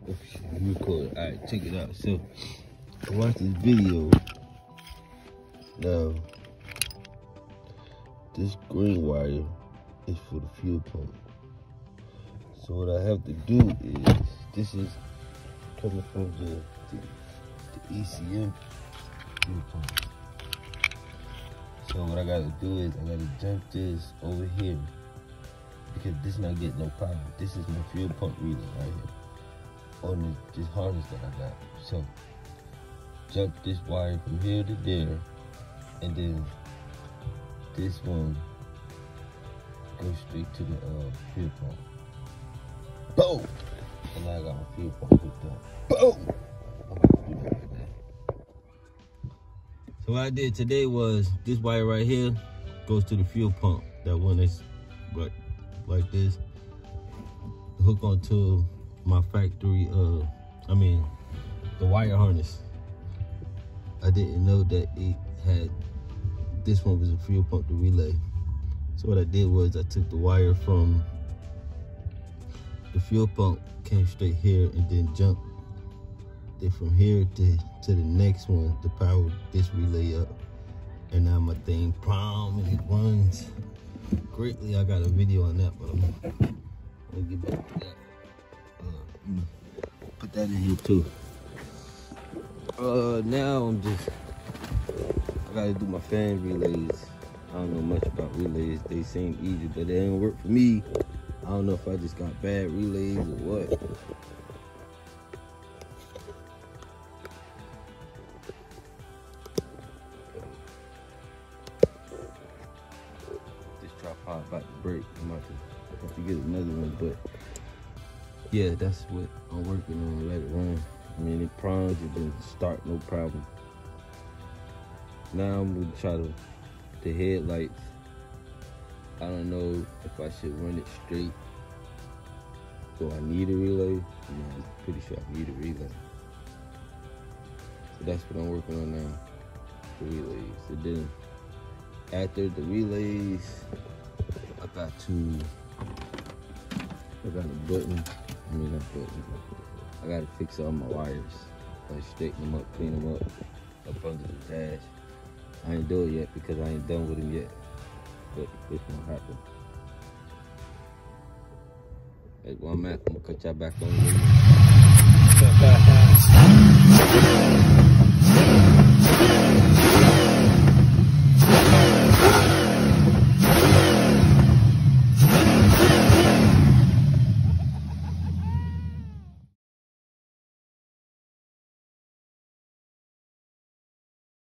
Oh shit, record. Alright, check it out. So I watched this video. Now this green wire is for the fuel pump. So what I have to do is, this is coming from the ECM fuel pump. So what I gotta do is I gotta jump this over here because this not getting no power. This is my fuel pump relay right here on this harness that I got. So jump this wire from here to there, and then this one goes straight to the fuel pump. Boom! And now I got my fuel pump hooked up. Boom! I'm about to do that today. So what I did today was, this wire right here goes to the fuel pump. That one is right like this. Hook onto my factory, the wire harness. I didn't know that it had, this one was a fuel pump to relay. So what I did was I took the wire from the fuel pump, came straight here, and then jumped it from here to the next one to power this relay up. And now my thing prime and it runs greatly. I got a video on that, but I'm gonna get back to that. Put that in here too. Now I gotta do my fan relays. I don't know much about relays. They seem easy, but they didn't work for me. I don't know if I just got bad relays or what. This tripod about to break. I'm about to have to get another one, but yeah, that's what I'm working on. Let it run. I mean, it primes, it didn't start, no problem. Now I'm gonna try the headlights. I don't know if I should run it straight. Do I need a relay? Yeah, I'm pretty sure I need a relay. So that's what I'm working on now, the relays. And then after the relays, I got a button. I mean, not button. I gotta fix all my wires. Like straighten them up, clean them up under the dash. I ain't do it yet because I ain't done with them yet. But it's gonna happen. That's where I'm at. I'm gonna cut y'all back on.